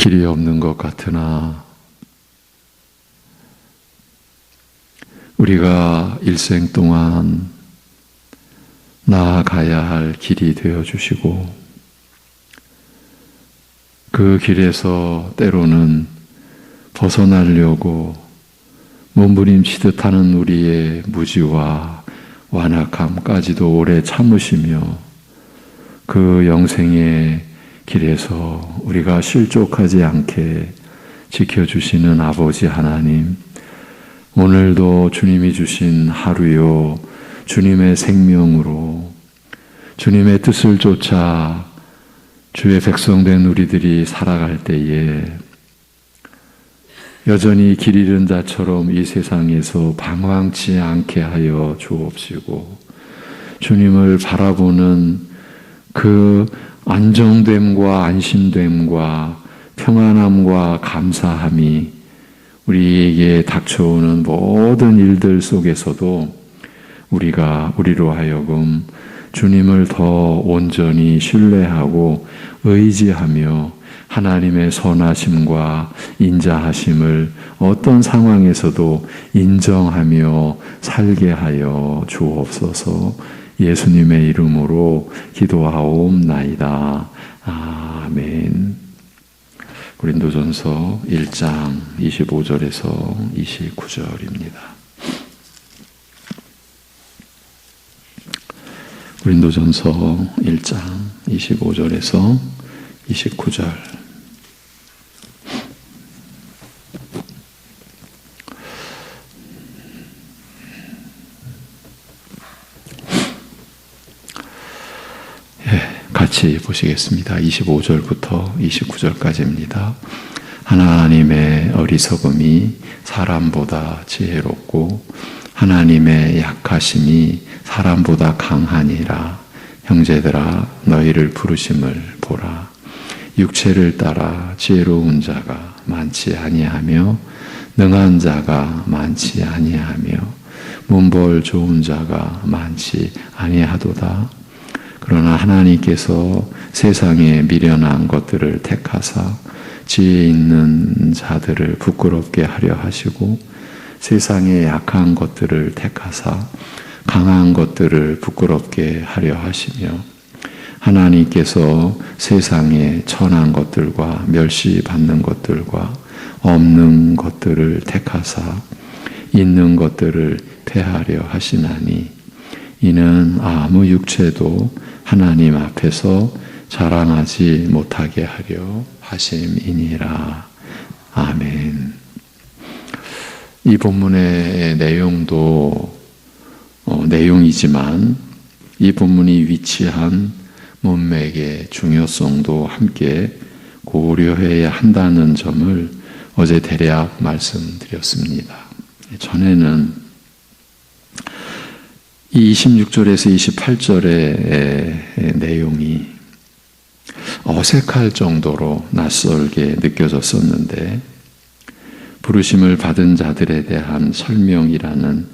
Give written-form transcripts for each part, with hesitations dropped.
길이 없는 것 같으나 우리가 일생 동안 나아가야 할 길이 되어주시고 그 길에서 때로는 벗어나려고 몸부림치듯 하는 우리의 무지와 완악함까지도 오래 참으시며 그 영생의 길에서 우리가 실족하지 않게 지켜주시는 아버지 하나님, 오늘도 주님이 주신 하루요 주님의 생명으로 주님의 뜻을 쫓아 주의 백성된 우리들이 살아갈 때에 여전히 길 잃은 자처럼 이 세상에서 방황치 않게 하여 주옵시고 주님을 바라보는 그 안정됨과 안심됨과 평안함과 감사함이 우리에게 닥쳐오는 모든 일들 속에서도 우리로 하여금 주님을 더 온전히 신뢰하고 의지하며 하나님의 선하심과 인자하심을 어떤 상황에서도 인정하며 살게 하여 주옵소서. 예수님의 이름으로 기도하옵나이다. 아멘. 고린도전서 1장 25절에서 29절입니다. 고린도전서 1장 25절에서 29절. 같이 보시겠습니다. 25절부터 29절까지입니다. 하나님의 어리석음이 사람보다 지혜롭고 하나님의 약하심이 사람보다 강하니라. 형제들아 너희를 부르심을 보라. 육체를 따라 지혜로운 자가 많지 아니하며 능한 자가 많지 아니하며 문벌 좋은 자가 많지 아니하도다. 그러나 하나님께서 세상에 미련한 것들을 택하사 지혜 있는 자들을 부끄럽게 하려 하시고 세상에 약한 것들을 택하사 강한 것들을 부끄럽게 하려 하시며 하나님께서 세상에 천한 것들과 멸시받는 것들과 없는 것들을 택하사 있는 것들을 폐하려 하시나니 이는 아무 육체도 하나님 앞에서 자랑하지 못하게 하려 하심이니라. 아멘. 이 본문의 내용도 내용이지만 이 본문이 위치한 문맥의 중요성도 함께 고려해야 한다는 점을 어제 대략 말씀드렸습니다. 전에는 이 26절에서 28절의 내용이 어색할 정도로 낯설게 느껴졌었는데 부르심을 받은 자들에 대한 설명이라는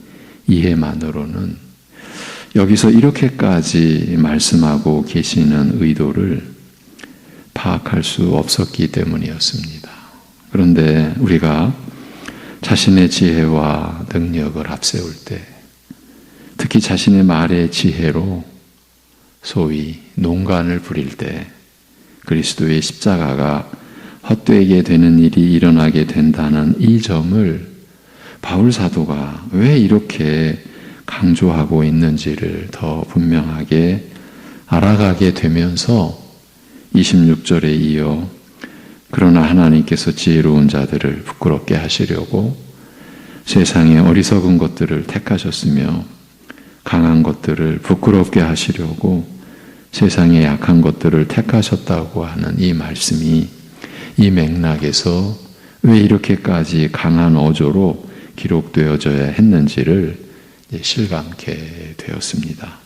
이해만으로는 여기서 이렇게까지 말씀하고 계시는 의도를 파악할 수 없었기 때문이었습니다. 그런데 우리가 자신의 지혜와 능력을 앞세울 때 특히 자신의 말의 지혜로 소위 농간을 부릴 때 그리스도의 십자가가 헛되게 되는 일이 일어나게 된다는 이 점을 바울 사도가 왜 이렇게 강조하고 있는지를 더 분명하게 알아가게 되면서 26절에 이어 그러나 하나님께서 지혜로운 자들을 부끄럽게 하시려고 세상의 어리석은 것들을 택하셨으며 강한 것들을 부끄럽게 하시려고 세상의 약한 것들을 택하셨다고 하는 이 말씀이 이 맥락에서 왜 이렇게까지 강한 어조로 기록되어져야 했는지를 실감케 되었습니다.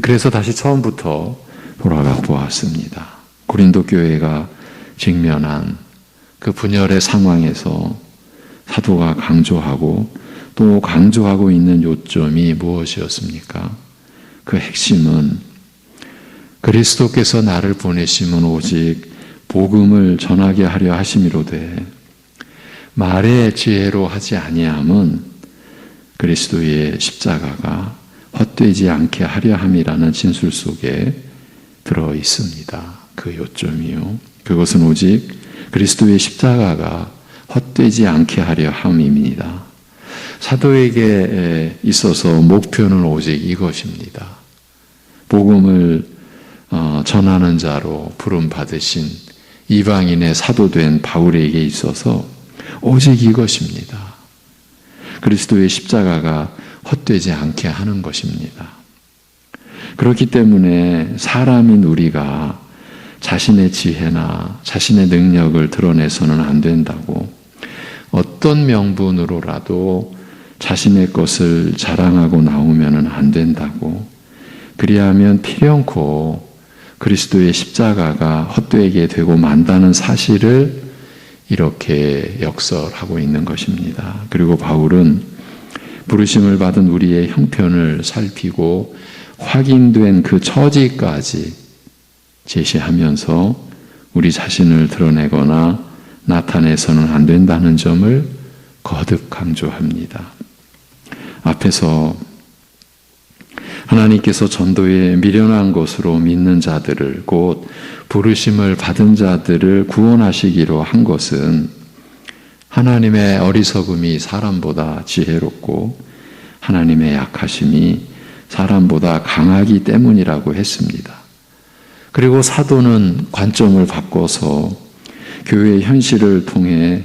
그래서 다시 처음부터 돌아가 보았습니다. 고린도 교회가 직면한 그 분열의 상황에서 사도가 강조하고 또 강조하고 있는 요점이 무엇이었습니까? 그 핵심은 그리스도께서 나를 보내심은 오직 복음을 전하게 하려 하심이로되 말의 지혜로 하지 아니함은 그리스도의 십자가가 헛되지 않게 하려 함이라는 진술 속에 들어 있습니다. 그 요점이요. 그것은 오직 그리스도의 십자가가 헛되지 않게 하려 함입니다. 사도에게 있어서 목표는 오직 이것입니다. 복음을 전하는 자로 부름 받으신 이방인의 사도된 바울에게 있어서 오직 이것입니다. 그리스도의 십자가가 헛되지 않게 하는 것입니다. 그렇기 때문에 사람인 우리가 자신의 지혜나 자신의 능력을 드러내서는 안 된다고, 어떤 명분으로라도 자신의 것을 자랑하고 나오면 안 된다고, 그리하면 필연코 그리스도의 십자가가 헛되게 되고 만다는 사실을 이렇게 역설하고 있는 것입니다. 그리고 바울은 부르심을 받은 우리의 형편을 살피고 확인된 그 처지까지 제시하면서 우리 자신을 드러내거나 나타내서는 안 된다는 점을 거듭 강조합니다. 앞에서 하나님께서 전도에 미련한 것으로 믿는 자들을, 곧 부르심을 받은 자들을 구원하시기로 한 것은 하나님의 어리석음이 사람보다 지혜롭고 하나님의 약하심이 사람보다 강하기 때문이라고 했습니다. 그리고 사도는 관점을 바꿔서 교회의 현실을 통해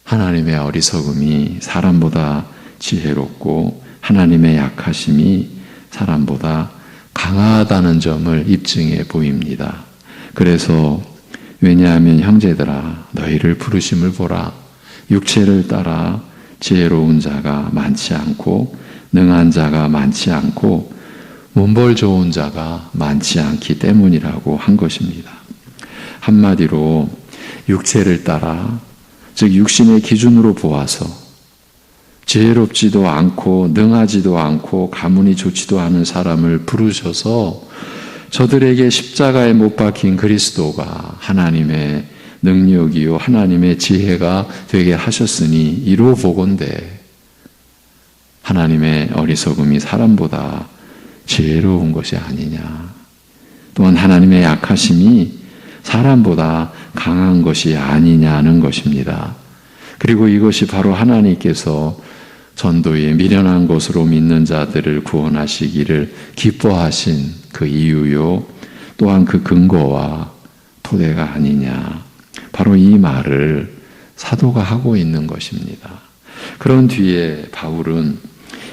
하나님의 어리석음이 사람보다 지혜롭고 하나님의 약하심이 사람보다 강하다는 점을 입증해 보입니다. 그래서 왜냐하면 형제들아 너희를 부르심을 보라. 육체를 따라 지혜로운 자가 많지 않고 능한 자가 많지 않고 문벌 좋은 자가 많지 않기 때문이라고 한 것입니다. 한마디로 육체를 따라, 즉 육신의 기준으로 보아서 지혜롭지도 않고 능하지도 않고 가문이 좋지도 않은 사람을 부르셔서 저들에게 십자가에 못 박힌 그리스도가 하나님의 능력이요 하나님의 지혜가 되게 하셨으니 이로 보건대 하나님의 어리석음이 사람보다 지혜로운 것이 아니냐, 또한 하나님의 약하심이 사람보다 강한 것이 아니냐는 것입니다. 그리고 이것이 바로 하나님께서 전도에 미련한 것으로 믿는 자들을 구원하시기를 기뻐하신 그 이유요, 또한 그 근거와 토대가 아니냐, 바로 이 말을 사도가 하고 있는 것입니다. 그런 뒤에 바울은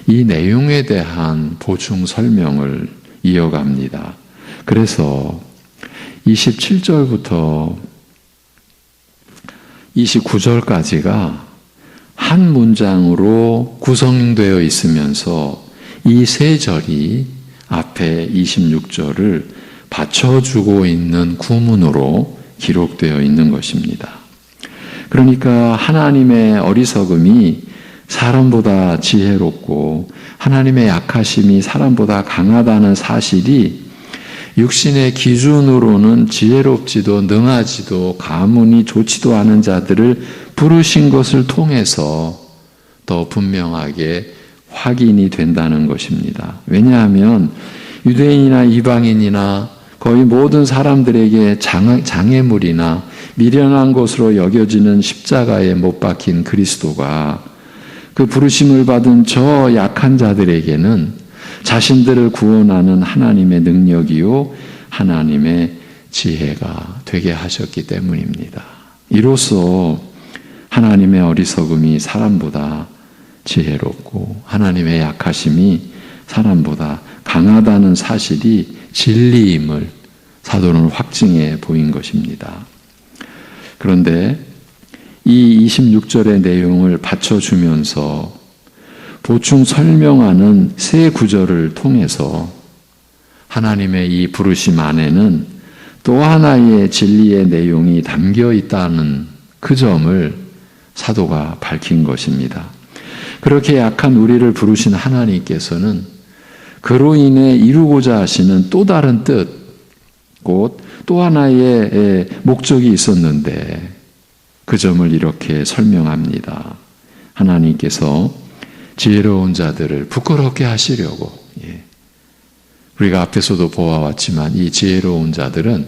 이 내용에 대한 보충 설명을 이어갑니다. 그래서 27절부터 29절까지가 한 문장으로 구성되어 있으면서 이 세 절이 앞에 26절을 받쳐주고 있는 구문으로 기록되어 있는 것입니다. 그러니까 하나님의 어리석음이 사람보다 지혜롭고 하나님의 약하심이 사람보다 강하다는 사실이 육신의 기준으로는 지혜롭지도 능하지도 가문이 좋지도 않은 자들을 부르신 것을 통해서 더 분명하게 확인이 된다는 것입니다. 왜냐하면 유대인이나 이방인이나 거의 모든 사람들에게 장애물이나 미련한 것으로 여겨지는 십자가에 못 박힌 그리스도가 그 부르심을 받은 저 약한 자들에게는 자신들을 구원하는 하나님의 능력이요 하나님의 지혜가 되게 하셨기 때문입니다. 이로써 하나님의 어리석음이 사람보다 지혜롭고 하나님의 약하심이 사람보다 강하다는 사실이 진리임을 사도는 확증해 보인 것입니다. 그런데 이 26절의 내용을 받쳐주면서 보충 설명하는 세 구절을 통해서 하나님의 이 부르심 안에는 또 하나의 진리의 내용이 담겨 있다는 그 점을 사도가 밝힌 것입니다. 그렇게 약한 우리를 부르신 하나님께서는 그로 인해 이루고자 하시는 또 다른 뜻, 곧 또 하나의 목적이 있었는데 그 점을 이렇게 설명합니다. 하나님께서 지혜로운 자들을 부끄럽게 하시려고, 우리가 앞에서도 보아왔지만 이 지혜로운 자들은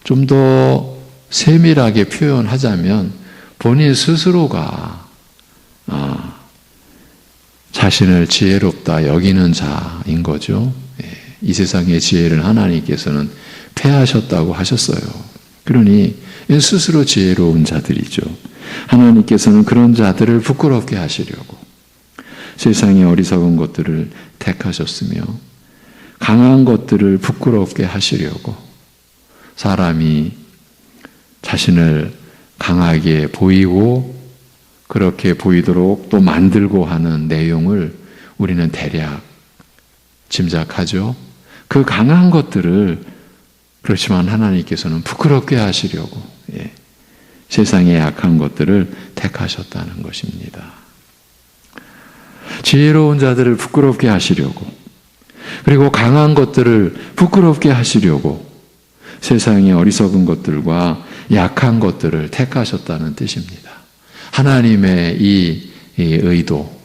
좀 더 세밀하게 표현하자면 본인 스스로가 자신을 지혜롭다 여기는 자인 거죠. 이 세상의 지혜를 하나님께서는 패하셨다고 하셨어요. 그러니 스스로 지혜로운 자들이죠. 하나님께서는 그런 자들을 부끄럽게 하시려고 세상의 어리석은 것들을 택하셨으며 강한 것들을 부끄럽게 하시려고 사람이 자신을 강하게 보이고 그렇게 보이도록 또 만들고 하는 내용을 우리는 대략 짐작하죠. 그 강한 것들을 그렇지만 하나님께서는 부끄럽게 하시려고 세상의 약한 것들을 택하셨다는 것입니다. 지혜로운 자들을 부끄럽게 하시려고 그리고 강한 것들을 부끄럽게 하시려고 세상의 어리석은 것들과 약한 것들을 택하셨다는 뜻입니다. 하나님의 이 의도,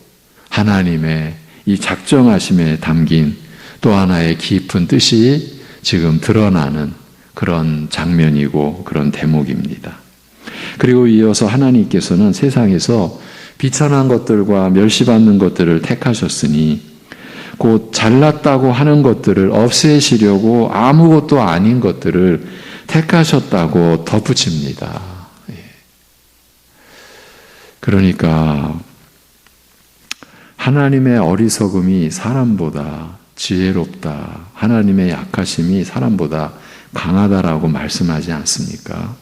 하나님의 이 작정하심에 담긴 또 하나의 깊은 뜻이 지금 드러나는 그런 장면이고 그런 대목입니다. 그리고 이어서 하나님께서는 세상에서 비천한 것들과 멸시받는 것들을 택하셨으니 곧 잘났다고 하는 것들을 없애시려고 아무것도 아닌 것들을 택하셨다고 덧붙입니다. 그러니까 하나님의 어리석음이 사람보다 지혜롭다. 하나님의 약하심이 사람보다 강하다라고 말씀하지 않습니까?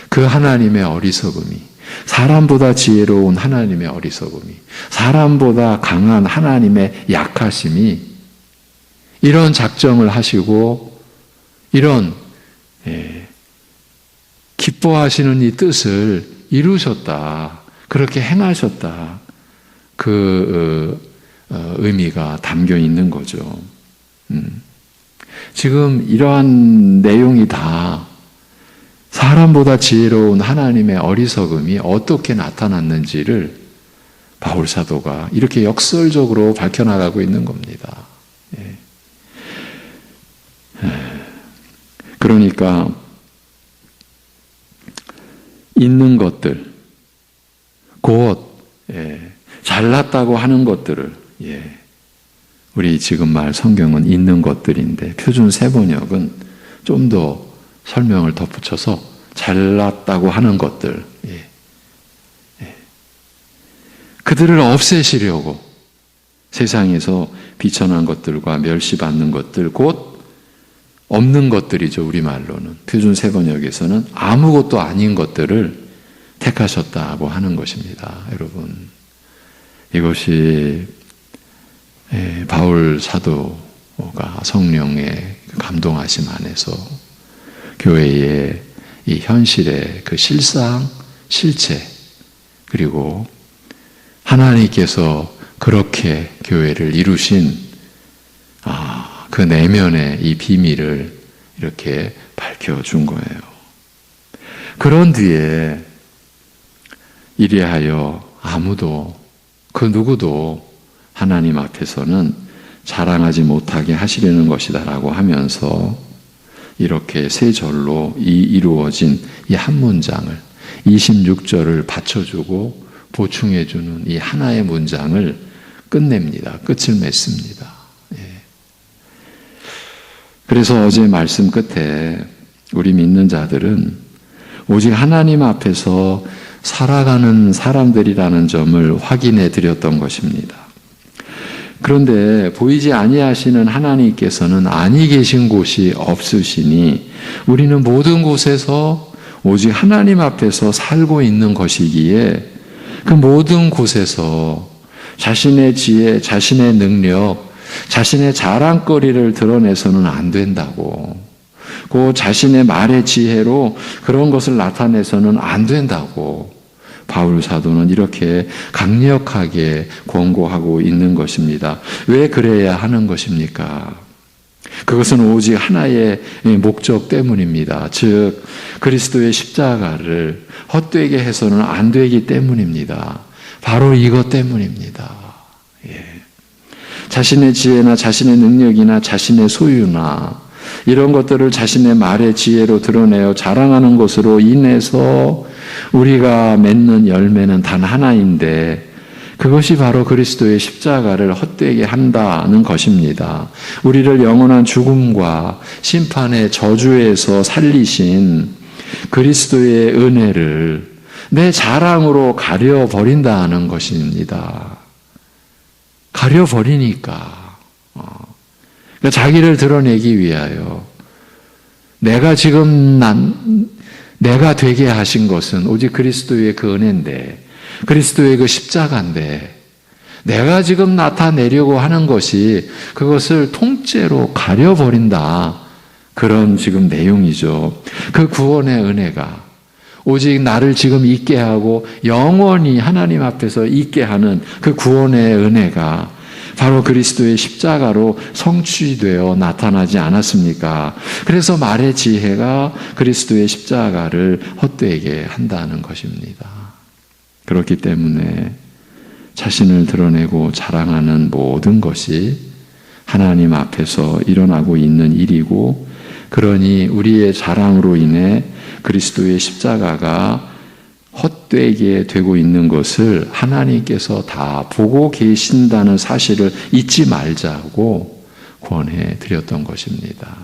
그 하나님의 어리석음이 사람보다 지혜로운 하나님의 어리석음이 사람보다 강한 하나님의 약하심이 이런 작정을 하시고 이런 기뻐하시는 이 뜻을 이루셨다. 그렇게 행하셨다. 그 의미가 담겨 있는 거죠. 지금 이러한 내용이 다 사람보다 지혜로운 하나님의 어리석음이 어떻게 나타났는지를 바울 사도가 이렇게 역설적으로 밝혀나가고 있는 겁니다. 그러니까 있는 것들, 곧 잘났다고 하는 것들을 우리 지금 말 성경은 있는 것들인데 표준 세번역은 좀 더 설명을 덧붙여서 잘났다고 하는 것들 그들을 없애시려고 세상에서 비천한 것들과 멸시받는 것들 곧 없는 것들이죠. 우리말로는 표준 세번역에서는 아무것도 아닌 것들을 택하셨다고 하는 것입니다. 여러분 이것이 바울 사도가 성령의 감동하심 안에서 교회의 이 현실의 그 실상, 실체 그리고 하나님께서 그렇게 교회를 이루신 그 내면의 이 비밀을 이렇게 밝혀준 거예요. 그런 뒤에 이리하여 아무도 그 누구도 하나님 앞에서는 자랑하지 못하게 하시려는 것이다라고 하면서 이렇게 세 절로 이루어진 이 한 문장을 26절을 받쳐주고 보충해주는 이 하나의 문장을 끝냅니다. 끝을 맺습니다. 그래서 어제 말씀 끝에 우리 믿는 자들은 오직 하나님 앞에서 살아가는 사람들이라는 점을 확인해 드렸던 것입니다. 그런데 보이지 아니하시는 하나님께서는 아니 계신 곳이 없으시니 우리는 모든 곳에서 오직 하나님 앞에서 살고 있는 것이기에 그 모든 곳에서 자신의 지혜, 자신의 능력, 자신의 자랑거리를 드러내서는 안 된다고. 그 자신의 말의 지혜로 그런 것을 나타내서는 안 된다고. 바울 사도는 이렇게 강력하게 권고하고 있는 것입니다. 왜 그래야 하는 것입니까? 그것은 오직 하나의 목적 때문입니다. 즉 그리스도의 십자가를 헛되게 해서는 안 되기 때문입니다. 바로 이것 때문입니다. 자신의 지혜나 자신의 능력이나 자신의 소유나 이런 것들을 자신의 말의 지혜로 드러내어 자랑하는 것으로 인해서 우리가 맺는 열매는 단 하나인데 그것이 바로 그리스도의 십자가를 헛되게 한다는 것입니다. 우리를 영원한 죽음과 심판의 저주에서 살리신 그리스도의 은혜를 내 자랑으로 가려버린다는 것입니다. 가려버리니까. 그러니까 자기를 드러내기 위하여 내가 되게 하신 것은 오직 그리스도의 그 은혜인데 그리스도의 그 십자가인데 내가 지금 나타내려고 하는 것이 그것을 통째로 가려버린다. 그런 지금 내용이죠. 그 구원의 은혜가 오직 나를 지금 있게 하고 영원히 하나님 앞에서 있게 하는 그 구원의 은혜가 바로 그리스도의 십자가로 성취되어 나타나지 않았습니까? 그래서 말의 지혜가 그리스도의 십자가를 헛되게 한다는 것입니다. 그렇기 때문에 자신을 드러내고 자랑하는 모든 것이 하나님 앞에서 일어나고 있는 일이고 그러니 우리의 자랑으로 인해 그리스도의 십자가가 헛되게 되고 있는 것을 하나님께서 다 보고 계신다는 사실을 잊지 말자고 권해 드렸던 것입니다.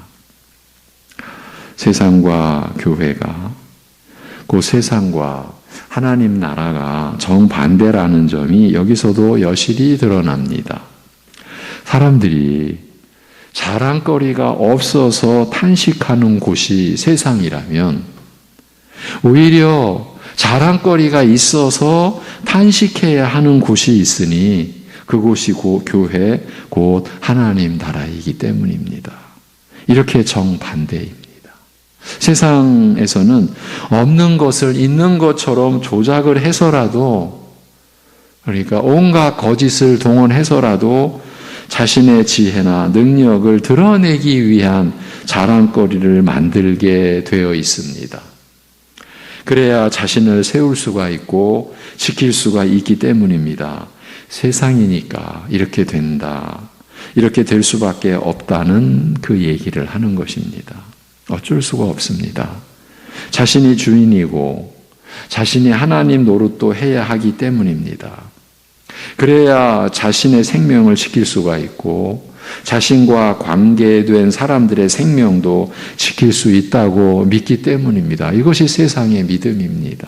세상과 교회가 그 세상과 하나님 나라가 정반대라는 점이 여기서도 여실히 드러납니다. 사람들이 자랑거리가 없어서 탄식하는 곳이 세상이라면 오히려 자랑거리가 있어서 탄식해야 하는 곳이 있으니 그곳이 곧 교회, 곧 하나님 나라이기 때문입니다. 이렇게 정반대입니다. 세상에서는 없는 것을 있는 것처럼 조작을 해서라도 그러니까 온갖 거짓을 동원해서라도 자신의 지혜나 능력을 드러내기 위한 자랑거리를 만들게 되어 있습니다. 그래야 자신을 세울 수가 있고 지킬 수가 있기 때문입니다. 세상이니까 이렇게 된다. 이렇게 될 수밖에 없다는 그 얘기를 하는 것입니다. 어쩔 수가 없습니다. 자신이 주인이고 자신이 하나님 노릇도 해야 하기 때문입니다. 그래야 자신의 생명을 지킬 수가 있고 자신과 관계된 사람들의 생명도 지킬 수 있다고 믿기 때문입니다. 이것이 세상의 믿음입니다.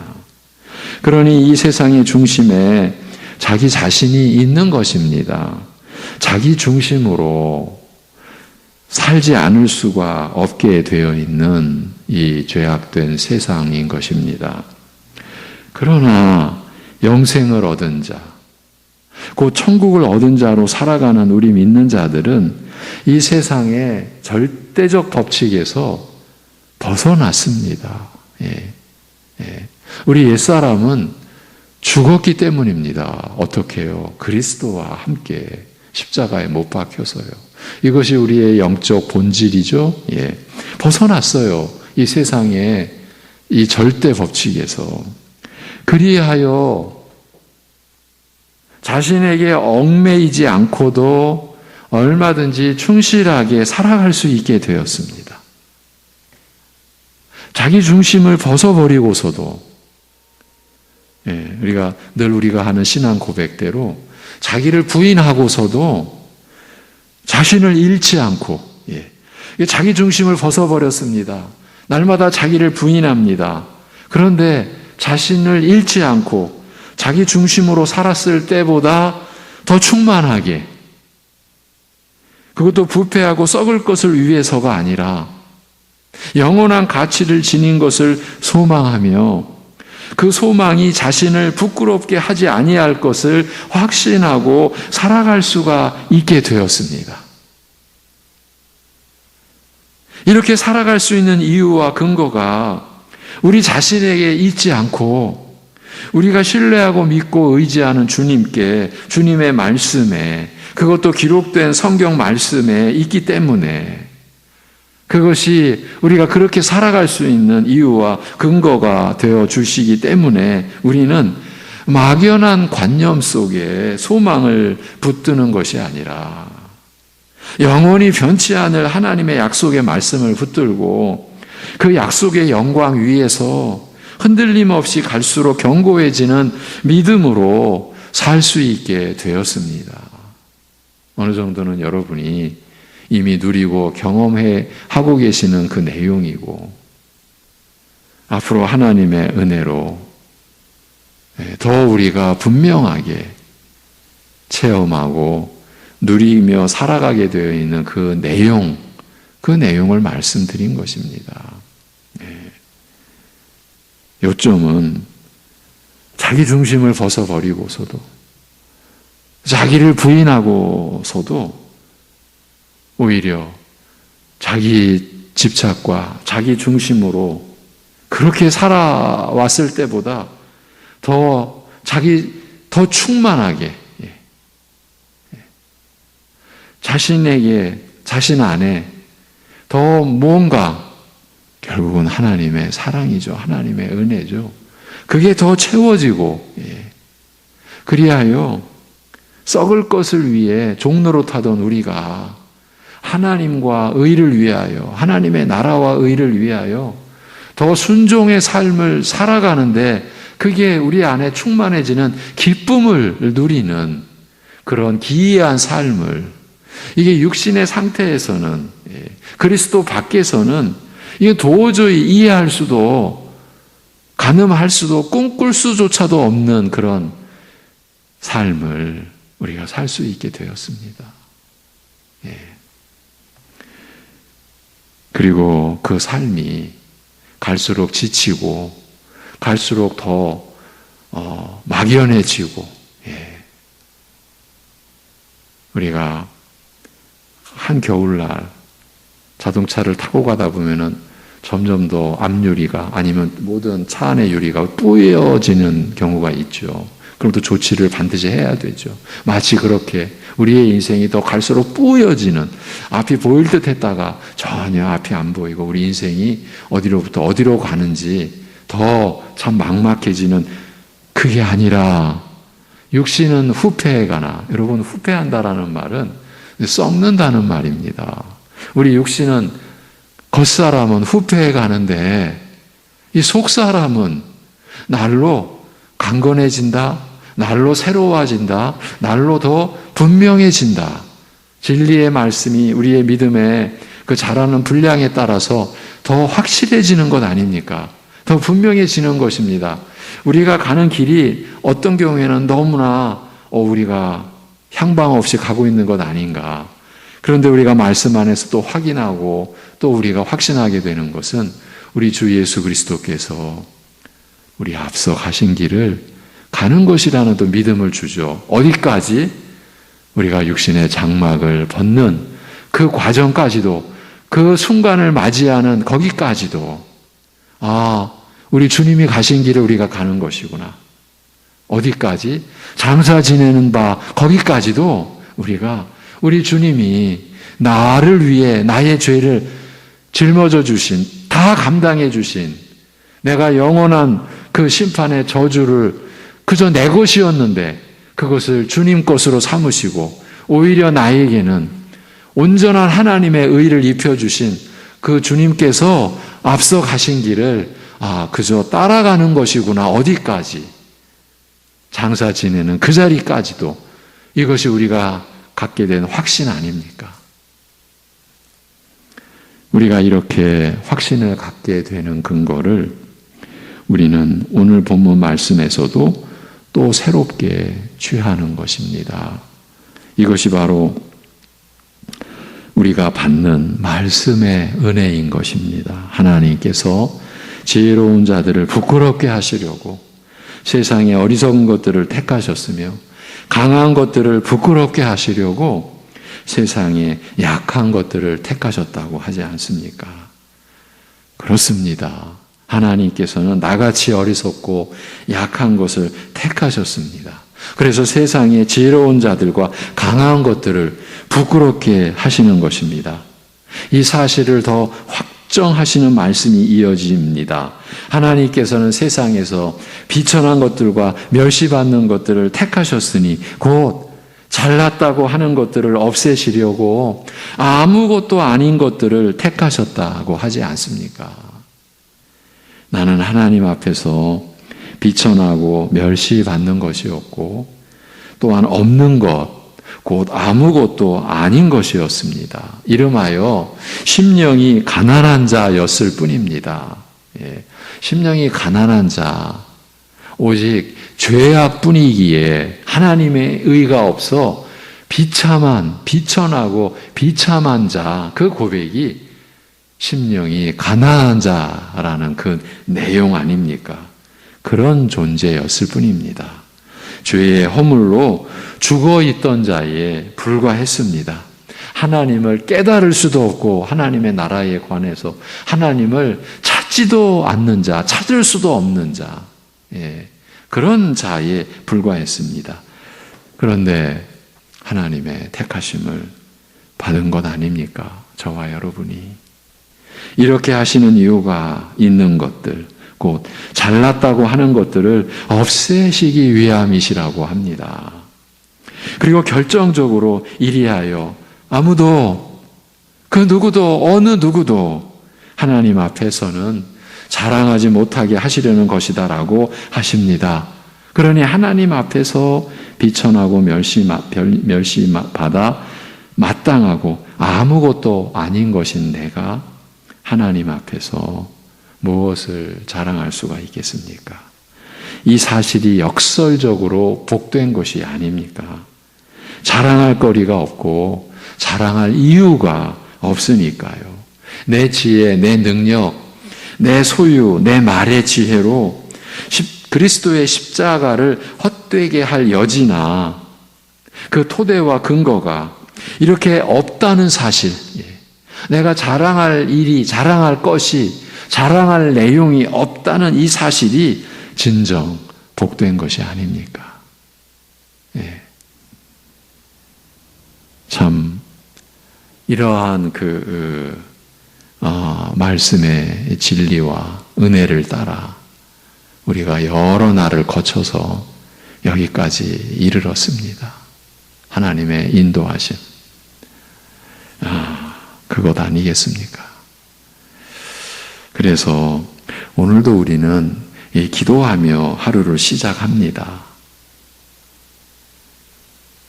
그러니 이 세상의 중심에 자기 자신이 있는 것입니다. 자기 중심으로 살지 않을 수가 없게 되어 있는 이 죄악된 세상인 것입니다. 그러나 영생을 얻은 자, 곧 천국을 얻은 자로 살아가는 우리 믿는 자들은 이 세상의 절대적 법칙에서 벗어났습니다. 우리 옛사람은 죽었기 때문입니다. 어떻게 해요? 그리스도와 함께 십자가에 못 박혀서요. 이것이 우리의 영적 본질이죠. 벗어났어요. 이 세상의 이 절대 법칙에서. 그리하여 자신에게 얽매이지 않고도 얼마든지 충실하게 살아갈 수 있게 되었습니다. 자기 중심을 벗어버리고서도 우리가 하는 신앙 고백대로 자기를 부인하고서도 자신을 잃지 않고 자기 중심을 벗어버렸습니다. 날마다 자기를 부인합니다. 그런데 자신을 잃지 않고 자기 중심으로 살았을 때보다 더 충만하게 그것도 부패하고 썩을 것을 위해서가 아니라 영원한 가치를 지닌 것을 소망하며 그 소망이 자신을 부끄럽게 하지 아니할 것을 확신하고 살아갈 수가 있게 되었습니다. 이렇게 살아갈 수 있는 이유와 근거가 우리 자신에게 있지 않고 우리가 신뢰하고 믿고 의지하는 주님께, 주님의 말씀에, 그것도 기록된 성경 말씀에 있기 때문에 그것이 우리가 그렇게 살아갈 수 있는 이유와 근거가 되어 주시기 때문에 우리는 막연한 관념 속에 소망을 붙드는 것이 아니라 영원히 변치 않을 하나님의 약속의 말씀을 붙들고 그 약속의 영광 위에서 흔들림 없이 갈수록 견고해지는 믿음으로 살 수 있게 되었습니다. 어느 정도는 여러분이 이미 누리고 경험하고 계시는 그 내용이고 앞으로 하나님의 은혜로 더 우리가 분명하게 체험하고 누리며 살아가게 되어 있는 그 내용을 말씀드린 것입니다. 요점은 자기 중심을 벗어버리고서도 자기를 부인하고서도 오히려 자기 집착과 자기 중심으로 그렇게 살아왔을 때보다 더 충만하게 자신에게 자신 안에 더 뭔가 결국은 하나님의 사랑이죠. 하나님의 은혜죠. 그게 더 채워지고 그리하여 썩을 것을 위해 종로로 타던 우리가 하나님과 의를 위하여 하나님의 나라와 의를 위하여 더 순종의 삶을 살아가는데 그게 우리 안에 충만해지는 기쁨을 누리는 그런 기이한 삶을 이게 육신의 상태에서는 그리스도 밖에서는 이게 도저히 이해할 수도 가늠할 수도 꿈꿀 수조차도 없는 그런 삶을 우리가 살 수 있게 되었습니다. 그리고 그 삶이 갈수록 지치고 갈수록 더 막연해지고 우리가 한 겨울날 자동차를 타고 가다 보면은 점점 더 앞유리가 아니면 모든 차 안의 유리가 뿌여지는 경우가 있죠. 그럼 또 조치를 반드시 해야 되죠. 마치 그렇게 우리의 인생이 더 갈수록 뿌여지는 앞이 보일 듯 했다가 전혀 앞이 안 보이고 우리 인생이 어디로부터 어디로 가는지 더 참 막막해지는 그게 아니라 육신은 후패해가나 여러분 후패한다라는 말은 썩는다는 말입니다. 우리 육신은 겉사람은 후패해 가는데 이 속사람은 날로 강건해진다, 날로 새로워진다, 날로 더 분명해진다. 진리의 말씀이 우리의 믿음의 그 자라는 분량에 따라서 더 확실해지는 것 아닙니까? 더 분명해지는 것입니다. 우리가 가는 길이 어떤 경우에는 너무나 우리가 향방 없이 가고 있는 것 아닌가. 그런데 우리가 말씀 안에서 또 확인하고 또 우리가 확신하게 되는 것은 우리 주 예수 그리스도께서 우리 앞서 가신 길을 가는 것이라는 또 믿음을 주죠. 어디까지? 우리가 육신의 장막을 벗는 그 과정까지도 그 순간을 맞이하는 거기까지도 우리 주님이 가신 길을 우리가 가는 것이구나. 어디까지? 장사 지내는 바 거기까지도 우리가 우리 주님이 나를 위해 나의 죄를 짊어져 주신, 다 감당해 주신, 내가 영원한 그 심판의 저주를 그저 내 것이었는데 그것을 주님 것으로 삼으시고 오히려 나에게는 온전한 하나님의 의를 입혀주신 그 주님께서 앞서 가신 길을 그저 따라가는 것이구나. 어디까지? 장사 지내는 그 자리까지도 이것이 우리가 갖게 된 확신 아닙니까? 우리가 이렇게 확신을 갖게 되는 근거를 우리는 오늘 본문 말씀에서도 또 새롭게 취하는 것입니다. 이것이 바로 우리가 받는 말씀의 은혜인 것입니다. 하나님께서 지혜로운 자들을 부끄럽게 하시려고 세상의 어리석은 것들을 택하셨으며 강한 것들을 부끄럽게 하시려고 세상의 약한 것들을 택하셨다고 하지 않습니까? 그렇습니다. 하나님께서는 나같이 어리석고 약한 것을 택하셨습니다. 그래서 세상의 지혜로운 자들과 강한 것들을 부끄럽게 하시는 것입니다. 이 사실을 더 확정하시는 말씀이 이어집니다. 하나님께서는 세상에서 비천한 것들과 멸시받는 것들을 택하셨으니 곧 잘났다고 하는 것들을 없애시려고 아무것도 아닌 것들을 택하셨다고 하지 않습니까? 나는 하나님 앞에서 비천하고 멸시받는 것이었고 또한 없는 것, 곧 아무것도 아닌 것이었습니다. 이름하여 심령이 가난한 자였을 뿐입니다. 심령이 가난한 자, 오직 죄악뿐이기에 하나님의 의가 없어 비천하고 비참한 자, 그 고백이 심령이 가난한 자라는 그 내용 아닙니까? 그런 존재였을 뿐입니다. 죄의 허물로 죽어있던 자에 불과했습니다. 하나님을 깨달을 수도 없고 하나님의 나라에 관해서 하나님을 찾지도 않는 자, 찾을 수도 없는 자, 그런 자에 불과했습니다. 그런데 하나님의 택하심을 받은 것 아닙니까? 저와 여러분이. 이렇게 하시는 이유가 있는 것들, 곧 잘났다고 하는 것들을 없애시기 위함이시라고 합니다. 그리고 결정적으로 이리하여 아무도, 그 누구도, 어느 누구도 하나님 앞에서는 자랑하지 못하게 하시려는 것이다라고 하십니다. 그러니 하나님 앞에서 비천하고 멸시받아 마땅하고 아무것도 아닌 것인 내가 하나님 앞에서 무엇을 자랑할 수가 있겠습니까? 이 사실이 역설적으로 복된 것이 아닙니까? 자랑할 거리가 없고 자랑할 이유가 없으니까요. 내 지혜, 내 능력, 내 소유, 내 말의 지혜로 그리스도의 십자가를 헛되게 할 여지나 그 토대와 근거가 이렇게 없다는 사실, 내가 자랑할 일이, 자랑할 것이, 자랑할 내용이 없다는 이 사실이 진정 복된 것이 아닙니까? 참 이러한 말씀의 진리와 은혜를 따라 우리가 여러 날을 거쳐서 여기까지 이르렀습니다. 하나님의 인도하심. 그것 아니겠습니까? 그래서 오늘도 우리는 기도하며 하루를 시작합니다.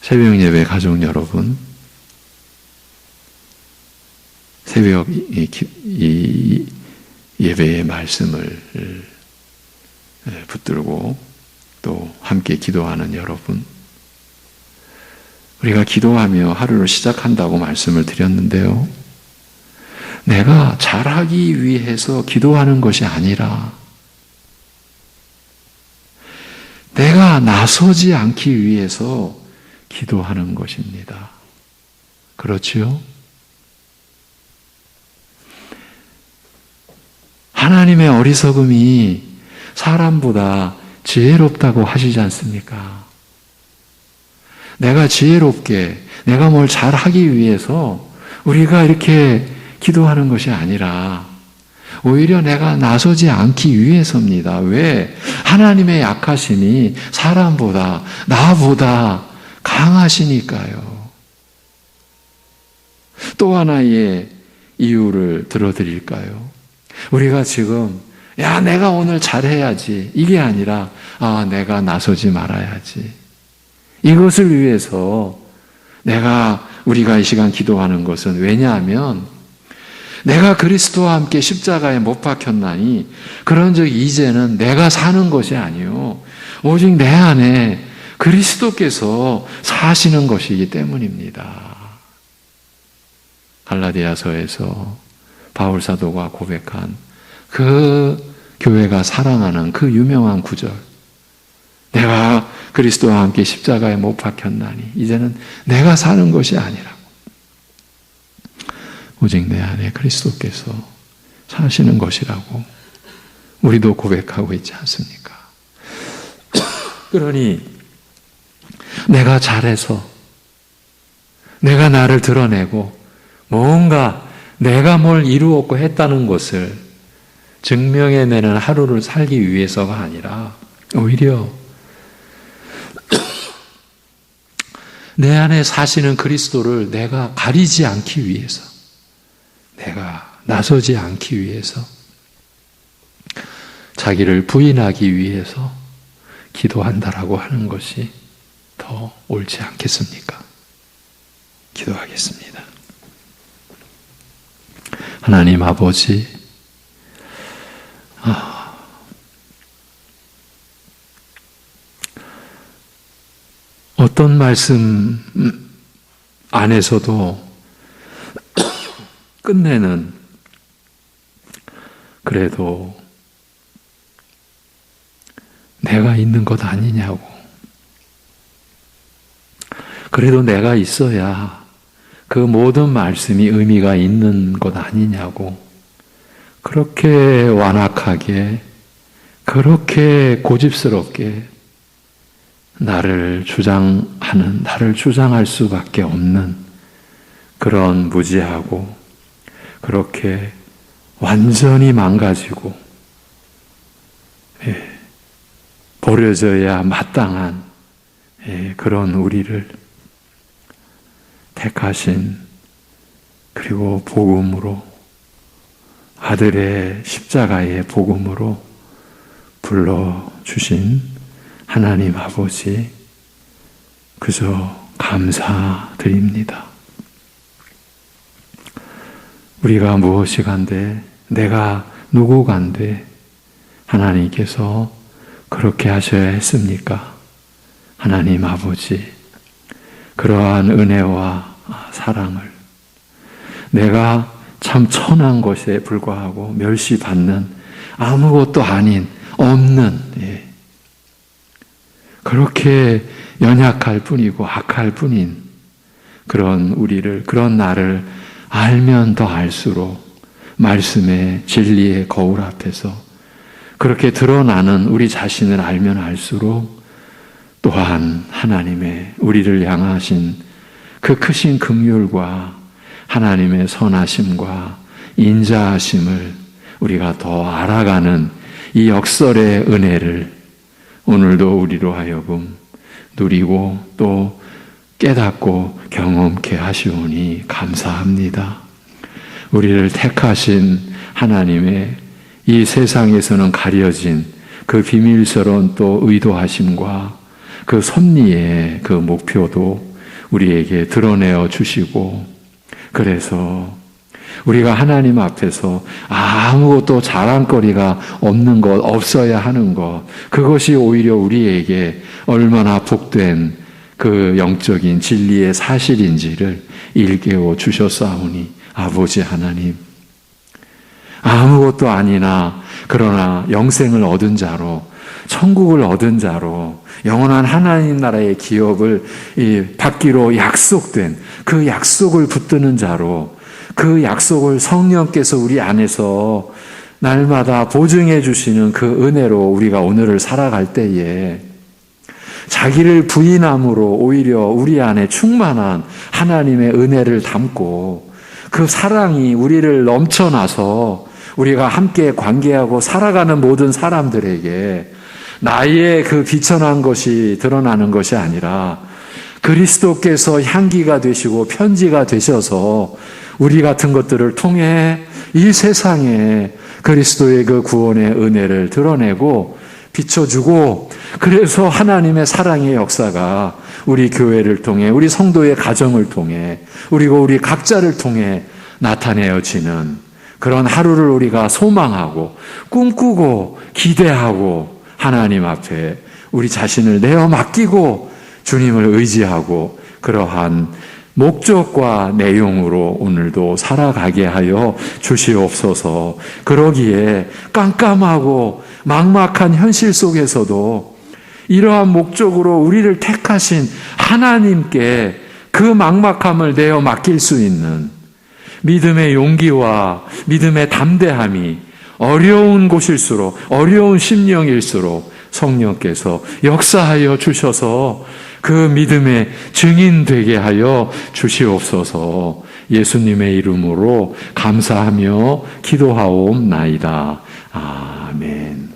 새벽 예배 가족 여러분, 새벽 이 예배의 말씀을 붙들고 또 함께 기도하는 여러분, 우리가 기도하며 하루를 시작한다고 말씀을 드렸는데요. 내가 잘하기 위해서 기도하는 것이 아니라 내가 나서지 않기 위해서 기도하는 것입니다. 그렇지요? 하나님의 어리석음이 사람보다 지혜롭다고 하시지 않습니까? 내가 지혜롭게, 내가 뭘 잘하기 위해서 우리가 이렇게 기도하는 것이 아니라 오히려 내가 나서지 않기 위해서입니다. 왜? 하나님의 약하심이 사람보다, 나보다 강하시니까요. 또 하나의 이유를 들어드릴까요? 우리가 지금 내가 오늘 잘해야지 이게 아니라 내가 나서지 말아야지. 이것을 위해서 우리가 이 시간 기도하는 것은 왜냐하면 내가 그리스도와 함께 십자가에 못 박혔나니 그런즉 이제는 내가 사는 것이 아니요 오직 내 안에 그리스도께서 사시는 것이기 때문입니다. 갈라디아서에서 바울 사도가 고백한 그 교회가 사랑하는 그 유명한 구절, 내가 그리스도와 함께 십자가에 못 박혔나니 이제는 내가 사는 것이 아니라고 오직 내 안에 그리스도께서 사시는 것이라고 우리도 고백하고 있지 않습니까? 그러니 내가 잘해서 내가 나를 드러내고 뭔가 내가 뭘 이루었고 했다는 것을 증명해내는 하루를 살기 위해서가 아니라 오히려 내 안에 사시는 그리스도를 내가 가리지 않기 위해서, 내가 나서지 않기 위해서, 자기를 부인하기 위해서 기도한다라고 하는 것이 더 옳지 않겠습니까? 기도하겠습니다. 하나님 아버지, 어떤 말씀 안에서도 끝내는, 그래도 내가 있는 것 아니냐고, 그래도 내가 있어야 그 모든 말씀이 의미가 있는 것 아니냐고, 그렇게 완악하게, 그렇게 고집스럽게 나를 주장할 수밖에 없는 그런 무지하고, 그렇게 완전히 망가지고 버려져야 마땅한 그런 우리를 택하신, 그리고 복음으로, 아들의 십자가의 복음으로 불러주신 하나님 아버지, 그저 감사드립니다. 우리가 무엇이 간데, 내가 누구 간데 하나님께서 그렇게 하셔야 했습니까? 하나님 아버지, 그러한 은혜와 사랑을 내가 참 천한 것에 불과하고 멸시받는 아무것도 아닌, 없는, 그렇게 연약할 뿐이고 악할 뿐인 그런 우리를, 그런 나를 알면 더 알수록 말씀의 진리의 거울 앞에서 그렇게 드러나는 우리 자신을 알면 알수록 또한 하나님의 우리를 향하신 그 크신 긍휼과 하나님의 선하심과 인자하심을 우리가 더 알아가는 이 역설의 은혜를 오늘도 우리로 하여금 누리고 또 깨닫고 경험케 하시오니 감사합니다. 우리를 택하신 하나님의 이 세상에서는 가려진 그 비밀스러운 또 의도하심과 그 섭리의 그 목표도 우리에게 드러내어 주시고, 그래서 우리가 하나님 앞에서 아무것도 자랑거리가 없는 것, 없어야 하는 것, 그것이 오히려 우리에게 얼마나 복된 그 영적인 진리의 사실인지를 일깨워 주셨사오니 아버지 하나님, 아무것도 아니나 그러나 영생을 얻은 자로, 천국을 얻은 자로, 영원한 하나님 나라의 기업을 받기로 약속된 그 약속을 붙드는 자로, 그 약속을 성령께서 우리 안에서 날마다 보증해 주시는 그 은혜로 우리가 오늘을 살아갈 때에 자기를 부인함으로 오히려 우리 안에 충만한 하나님의 은혜를 담고 그 사랑이 우리를 넘쳐나서 우리가 함께 관계하고 살아가는 모든 사람들에게 나의 그 비천한 것이 드러나는 것이 아니라 그리스도께서 향기가 되시고 편지가 되셔서 우리 같은 것들을 통해 이 세상에 그리스도의 그 구원의 은혜를 드러내고 비춰주고, 그래서 하나님의 사랑의 역사가 우리 교회를 통해, 우리 성도의 가정을 통해, 그리고 우리 각자를 통해 나타내어지는 그런 하루를 우리가 소망하고 꿈꾸고 기대하고 하나님 앞에 우리 자신을 내어 맡기고 주님을 의지하고 그러한 목적과 내용으로 오늘도 살아가게 하여 주시옵소서. 그러기에 깜깜하고 막막한 현실 속에서도 이러한 목적으로 우리를 택하신 하나님께 그 막막함을 내어 맡길 수 있는 믿음의 용기와 믿음의 담대함이 어려운 곳일수록, 어려운 심령일수록 성령께서 역사하여 주셔서 그 믿음의 증인 되게 하여 주시옵소서. 예수님의 이름으로 감사하며 기도하옵나이다. 아멘.